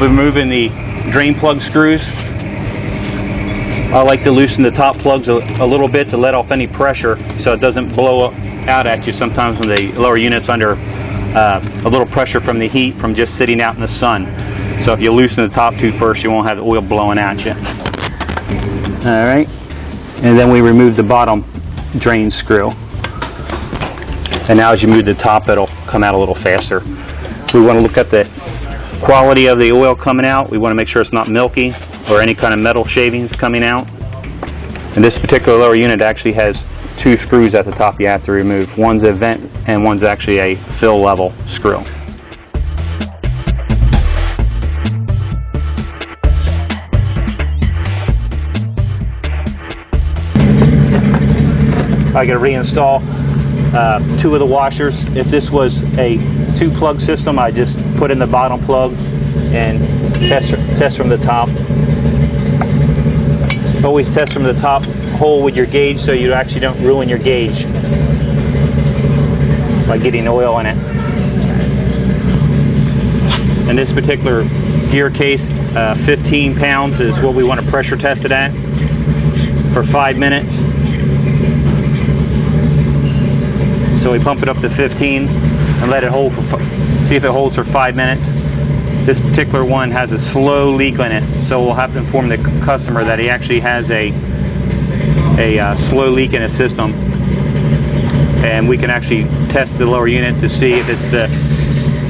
be removing the drain plug screws. I like to loosen the top plugs a little bit to let off any pressure so it doesn't blow out at you sometimes when the lower unit's under a little pressure from the heat from just sitting out in the sun. So if you loosen the top two first, you won't have the oil blowing at you. Alright, and then we remove the bottom drain screw. And now as you move the top, it'll come out a little faster. We want to look at the quality of the oil coming out. We want to make sure it's not milky or any kind of metal shavings coming out. And this particular lower unit actually has two screws at the top you have to remove. One's a vent and one's actually a fill level screw. I got to reinstall two of the washers. If this was a two-plug system, I just put in the bottom plug and test from the top. Always test from the top hole with your gauge so you actually don't ruin your gauge by getting oil in it. In this particular gear case, 15 pounds is what we want to pressure test it at for 5 minutes. So we pump it up to 15 and let it hold for, see if it holds for 5 minutes. This particular one has a slow leak in it, so we'll have to inform the customer that he actually has a slow leak in his system, and we can actually test the lower unit to see if it's the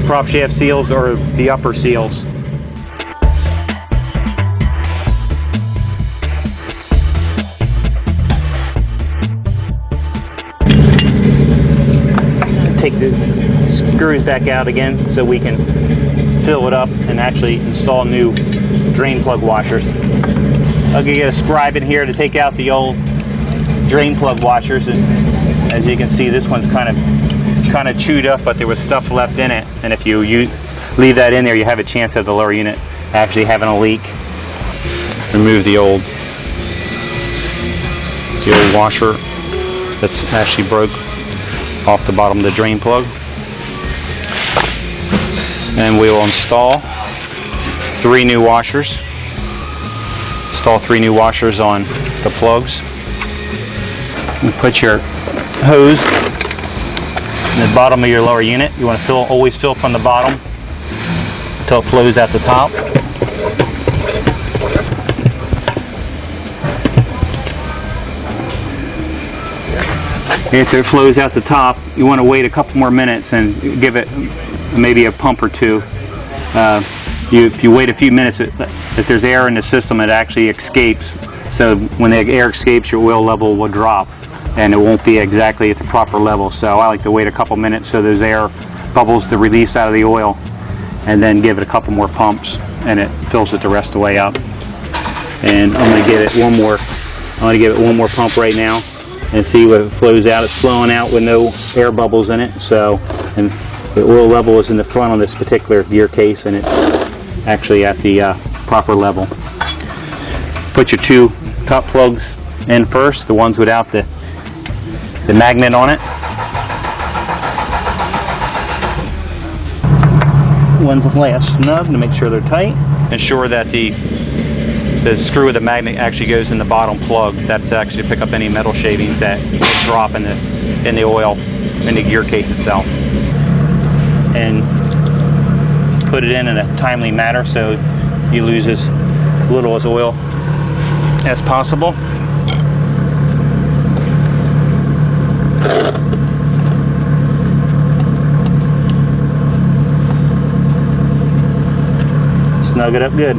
prop shaft seals or the upper seals. Take the screws back out again so we can fill it up and actually install new drain plug washers. I'll get a scribe in here to take out the old drain plug washers, and as you can see, this one's kind of chewed up, but there was stuff left in it, and if you leave that in there, you have a chance of the lower unit actually having a leak. Remove the old washer that's actually broke off the bottom of the drain plug, and we will install 3 new washers. Install 3 new washers on the plugs. You put your hose in the bottom of your lower unit. You want to always fill from the bottom until it flows out the top. After it flows out the top, you want to wait a couple more minutes and give it maybe a pump or two. If you wait a few minutes, if there's air in the system, it actually escapes. So when the air escapes, your oil level will drop, and it won't be exactly at the proper level. So I like to wait a couple minutes so there's air bubbles to release out of the oil, and then give it a couple more pumps, and it fills it the rest of the way up. And I'm going to give it one more. I'm going to give it one more pump right now, and see what it flows out. It's flowing out with no air bubbles in it. So, and the oil level is in the front on this particular gear case, and it's actually at the proper level. Put your 2 top plugs in first, the ones without the magnet on it. One's last snug to make sure they're tight. Ensure that the screw with the magnet actually goes in the bottom plug. That's actually to pick up any metal shavings that will drop in the oil in the gear case itself. And put it in a timely manner so you lose as little as oil as possible. Snug it up good.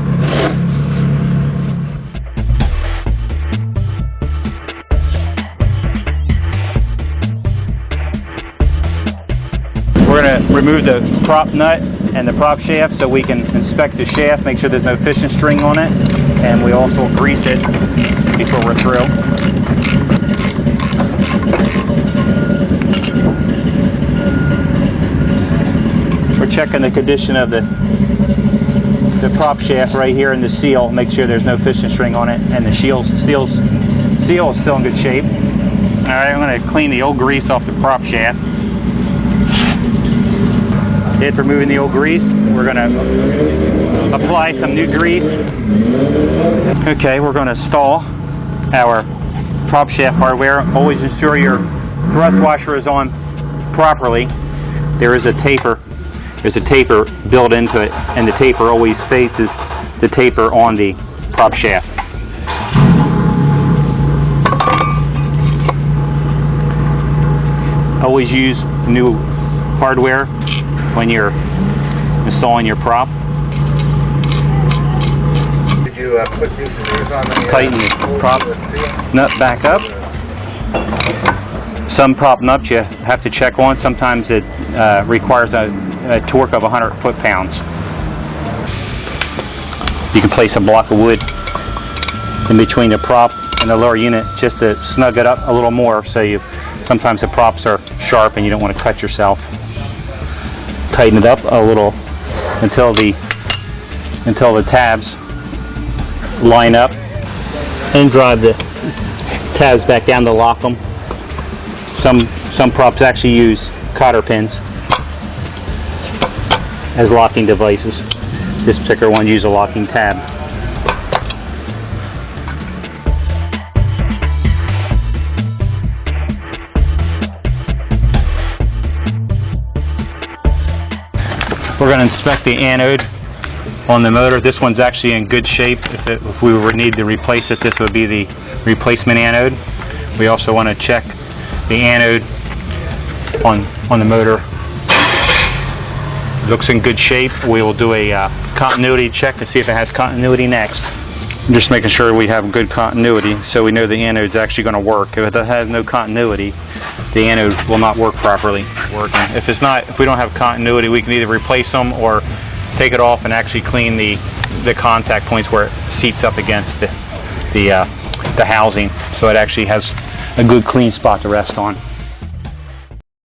We're going to remove the prop nut and the prop shaft so we can inspect the shaft, make sure there's no fishing string on it, and we also grease it before we're through. We're checking the condition of the prop shaft right here in the seal, make sure there's no fishing string on it, and the seal is still in good shape. Alright, I'm going to clean the old grease off the prop shaft. After removing the old grease, we're going to apply some new grease. Okay, we're going to install our prop shaft hardware. Always ensure your thrust washer is on properly. There is a taper. There's a taper built into it, and the taper always faces the taper on the prop shaft. Always use new hardware when you're installing your prop. Did you put new screws on the tighten the prop nut back up. Some prop nuts you have to check on. Sometimes it requires a torque of 100 foot-pounds. You can place a block of wood in between the prop and the lower unit just to snug it up a little more. So sometimes the props are sharp and you don't want to cut yourself. Tighten it up a little until the tabs line up, and drive the tabs back down to lock them. Some props actually use cotter pins as locking devices. This particular one uses a locking tab. We're going to inspect the anode on the motor. This one's actually in good shape. If we would need to replace it, this would be the replacement anode. We also want to check the anode on the motor. It looks in good shape. We will do a continuity check to see if it has continuity next. I'm just making sure we have good continuity so we know the anode's actually going to work. If it has no continuity, the anode will not work properly. If we don't have continuity, we can either replace them or take it off and actually clean the contact points where it seats up against the housing, so it actually has a good clean spot to rest on.